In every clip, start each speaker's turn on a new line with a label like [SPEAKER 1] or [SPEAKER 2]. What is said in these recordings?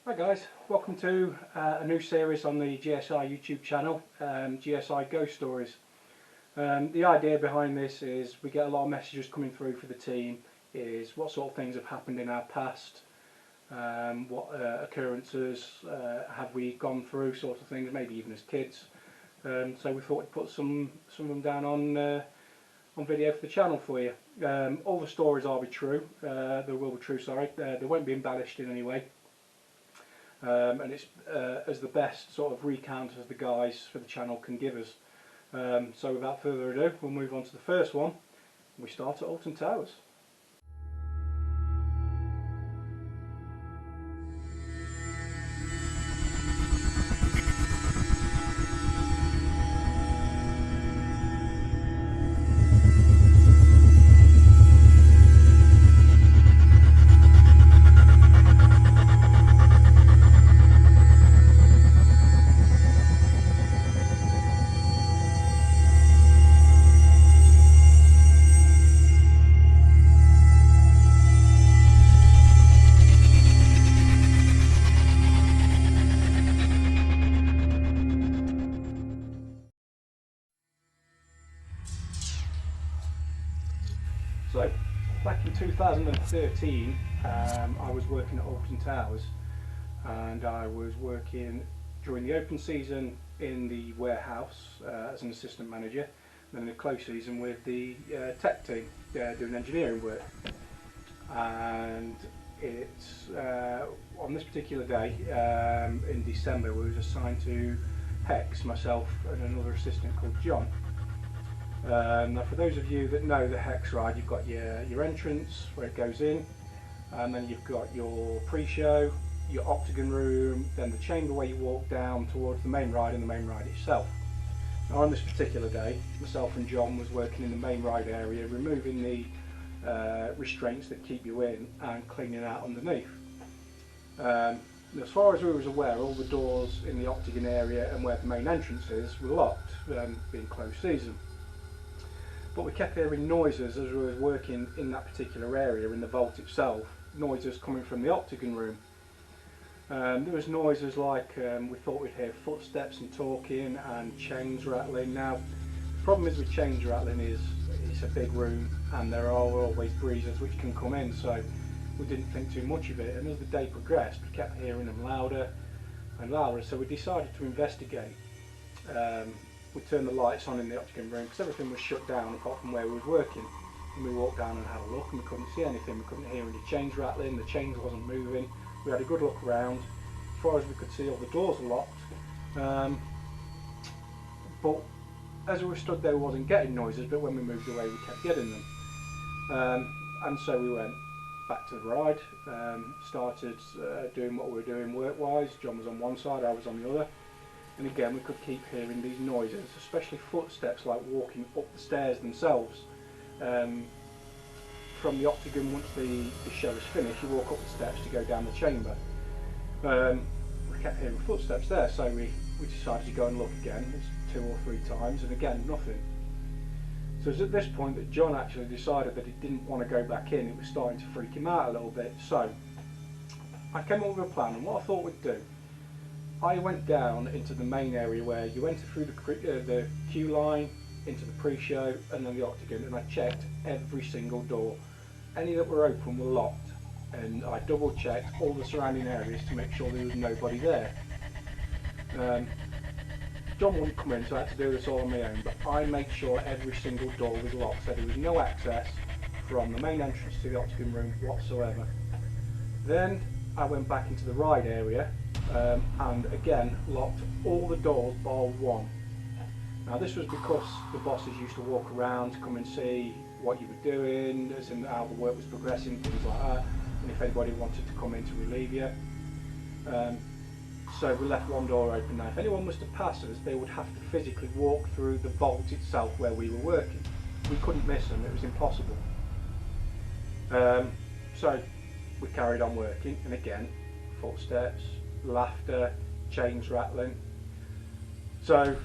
[SPEAKER 1] Hi guys, welcome to a new series on the G.S.I YouTube channel, G.S.I Ghost Stories. The idea behind this is we get a lot of messages coming through for the team, is what sort of things have happened in our past, what occurrences have we gone through, sort of things, maybe even as kids. So we thought we'd put some of them down on video for the channel for you. All the stories will be true, they will be true, sorry, they won't be embellished in any way. And it's as the best sort of recount as the guys for the channel can give us. So without further ado, we'll move on to the first one. We start at Alton Towers. So, back in 2013, I was working at Alton Towers, and I was working during the open season in the warehouse as an assistant manager, and then the close season with the tech team doing engineering work. And it's on this particular day in December, we was assigned to Hex, myself and another assistant called John. Now for those of you that know the Hex ride, you've got your entrance where it goes in, and then you've got your pre-show, your octagon room, then the chamber where you walk down towards the main ride and the main ride itself. Now on this particular day, myself and John was working in the main ride area, removing the restraints that keep you in and cleaning out underneath. As far as we was aware, all the doors in the octagon area and where the main entrance is were locked, being closed season. But we kept hearing noises as we were working in that particular area, in the vault itself, noises coming from the octagon room. There was noises like we thought we'd hear footsteps and talking and chains rattling. Now, the problem is with chains rattling is it's a big room and there are always breezes which can come in, so we didn't think too much of it. And as the day progressed, we kept hearing them louder and louder, so we decided to investigate. We turned the lights on in the octagon room because everything was shut down apart from where we was working, and we walked down and had a look, and we couldn't see anything. We couldn't hear any chains rattling, the chains wasn't moving. We had a good look around. As far as we could see, all the doors were locked, but as we were stood there we wasn't getting noises, but when we moved away we kept getting them. And so we went back to the ride, started doing what we were doing work wise. John was on one side, I was on the other. And again, we could keep hearing these noises, especially footsteps like walking up the stairs themselves. From the octagon, once the show is finished, you walk up the steps to go down the chamber. We kept hearing footsteps there, so we decided to go and look again. It's 2 or 3 times, and again, nothing. So it's at this point that John actually decided that he didn't want to go back in. It was starting to freak him out a little bit. So I came up with a plan, and what I thought we'd do, I went down into the main area where you enter through the queue line, into the pre-show and then the octagon, and I checked every single door. Any that were open were locked, and I double checked all the surrounding areas to make sure there was nobody there. John wouldn't come in, so I had to do this all on my own, but I made sure every single door was locked, so there was no access from the main entrance to the octagon room whatsoever. Then I went back into the ride area, and again locked all the doors bar one. Now this was because the bosses used to walk around to come and see what you were doing, as in how the work was progressing, things like that, and if anybody wanted to come in to relieve you. So we left one door open. Now if anyone was to pass us, they would have to physically walk through the vault itself where we were working. We couldn't miss them, it was impossible. So we carried on working, and again, footsteps, laughter, chains rattling. So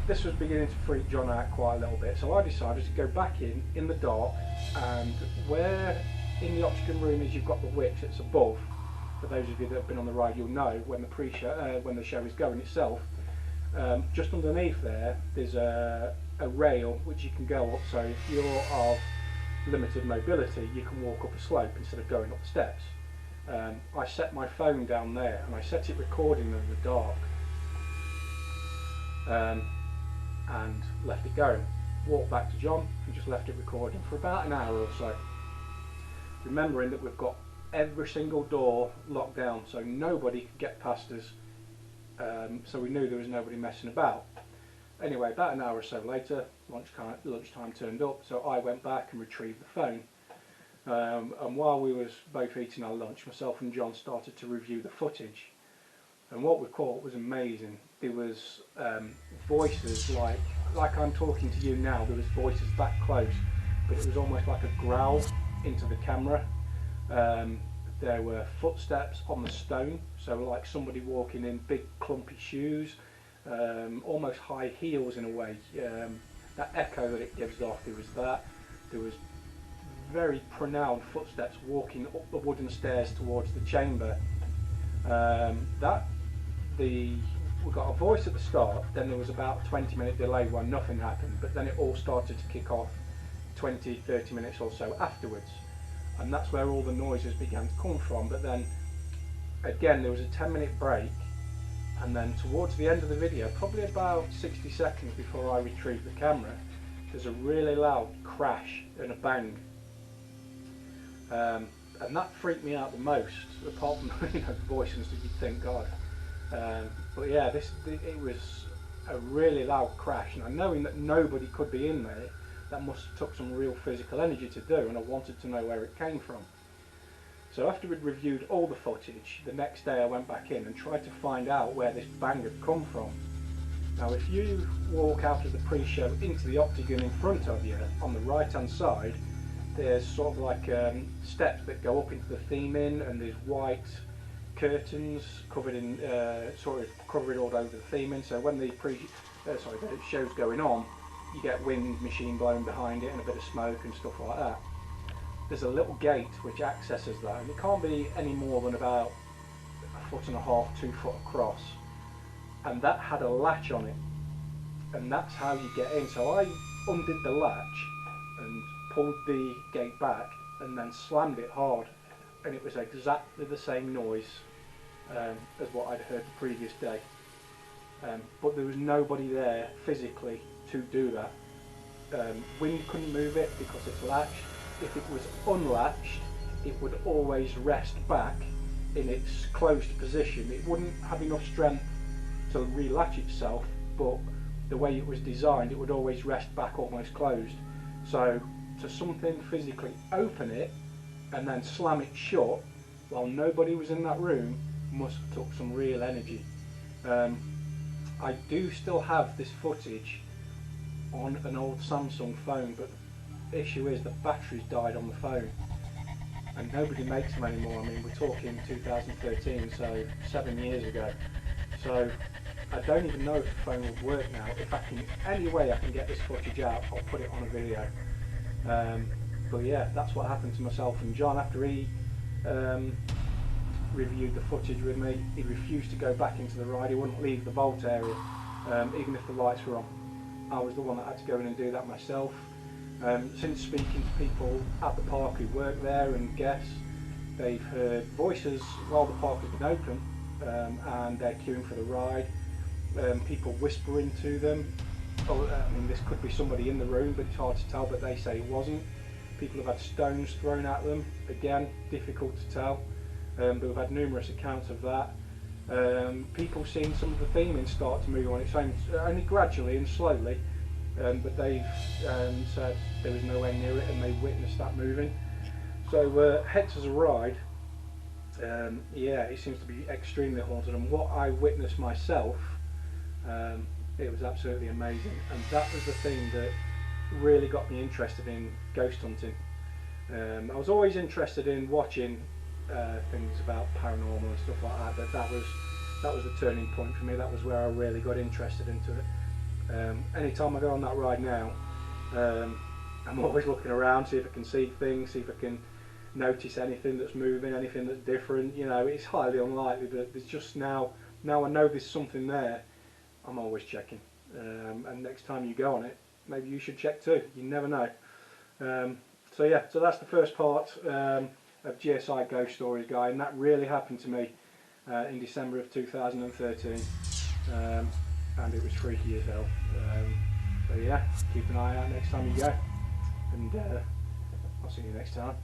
[SPEAKER 1] this was beginning to freak John out quite a little bit, so I decided to go back in the dark, and where in the octagon room is you've got the wicks, it's above, for those of you that have been on the ride, you'll know when the pre-show, when the show is going itself. Just underneath there's a rail which you can go up. So if you're of limited mobility, you can walk up a slope instead of going up the steps. I set my phone down there and I set it recording in the dark, and left it going. Walked back to John and just left it recording for about an hour or so, remembering that we've got every single door locked down so nobody could get past us, so we knew there was nobody messing about. Anyway, about an hour or so later, lunchtime turned up, so I went back and retrieved the phone, and while we was both eating our lunch, myself and John started to review the footage, and what we caught was amazing. There was voices like I'm talking to you now. There was voices that close, but it was almost like a growl into the camera. There were footsteps on the stone, so like somebody walking in big clumpy shoes, almost high heels in a way. That echo that it gives off, there was that. There was very pronounced footsteps walking up the wooden stairs towards the chamber. We got a voice at the start, then there was about a 20-minute delay where nothing happened, but then it all started to kick off 20-30 minutes or so afterwards, and that's where all the noises began to come from. But then again there was a 10-minute break, and then towards the end of the video, probably about 60 seconds before I retrieved the camera, there's a really loud crash and a bang, and that freaked me out the most, apart from the voices that you'd think, God. But yeah, it was a really loud crash, and knowing that nobody could be in there, that must have took some real physical energy to do, and I wanted to know where it came from. So after we'd reviewed all the footage, the next day I went back in and tried to find out where this bang had come from. Now if you walk out of the pre-show into the octagon in front of you, on the right hand side, there's sort of like steps that go up into the theming, and there's white curtains covered in sort of covering all over the theming, so when the show's going on, you get wind machine blowing behind it and a bit of smoke and stuff like that. There's a little gate which accesses that, and it can't be any more than about 1.5 foot, 2 foot across, and that had a latch on it, and that's how you get in. So I undid the latch and pulled the gate back and then slammed it hard, and it was exactly the same noise as what I'd heard the previous day, but there was nobody there physically to do that. Wind couldn't move it because it's latched. If it was unlatched, it would always rest back in its closed position. It wouldn't have enough strength to relatch itself, but the way it was designed, it would always rest back almost closed. So to something physically open it and then slam it shut while nobody was in that room must have took some real energy. I do still have this footage on an old Samsung phone, but the issue is the batteries died on the phone, and nobody makes them anymore. I mean, we're talking 2013, so 7 years ago. So I don't even know if the phone would work now. If I can, any way I can get this footage out, I'll put it on a video. But yeah, that's what happened to myself and John. After he reviewed the footage with me, he refused to go back into the ride. He wouldn't leave the vault area, even if the lights were on. I was the one that had to go in and do that myself. Since speaking to people at the park who work there and guests, they've heard voices while the park has been open, and they're queuing for the ride. People whispering to them. I mean, this could be somebody in the room, but it's hard to tell, but they say it wasn't. People have had stones thrown at them, again, difficult to tell, but we've had numerous accounts of that. People seeing some of the theming start to move on its own, only gradually and slowly, but they've said there was nowhere near it and they witnessed that moving. So hence as a ride, yeah, it seems to be extremely haunted, and what I witnessed myself, it was absolutely amazing, and that was the thing that really got me interested in ghost hunting. I was always interested in watching things about paranormal and stuff like that, but that was the turning point for me. That was where I really got interested into it. Anytime I go on that ride now, I'm always looking around, see if I can see things, see if I can notice anything that's moving, anything that's different. You know, it's highly unlikely, but there's just now I know there's something there. I'm always checking, and next time you go on it, maybe you should check too. You never know. So yeah, so that's the first part of G.S.I Ghost Stories, guy, and that really happened to me in December of 2013, and it was freaky as hell. So yeah, keep an eye out next time you go, and I'll see you next time.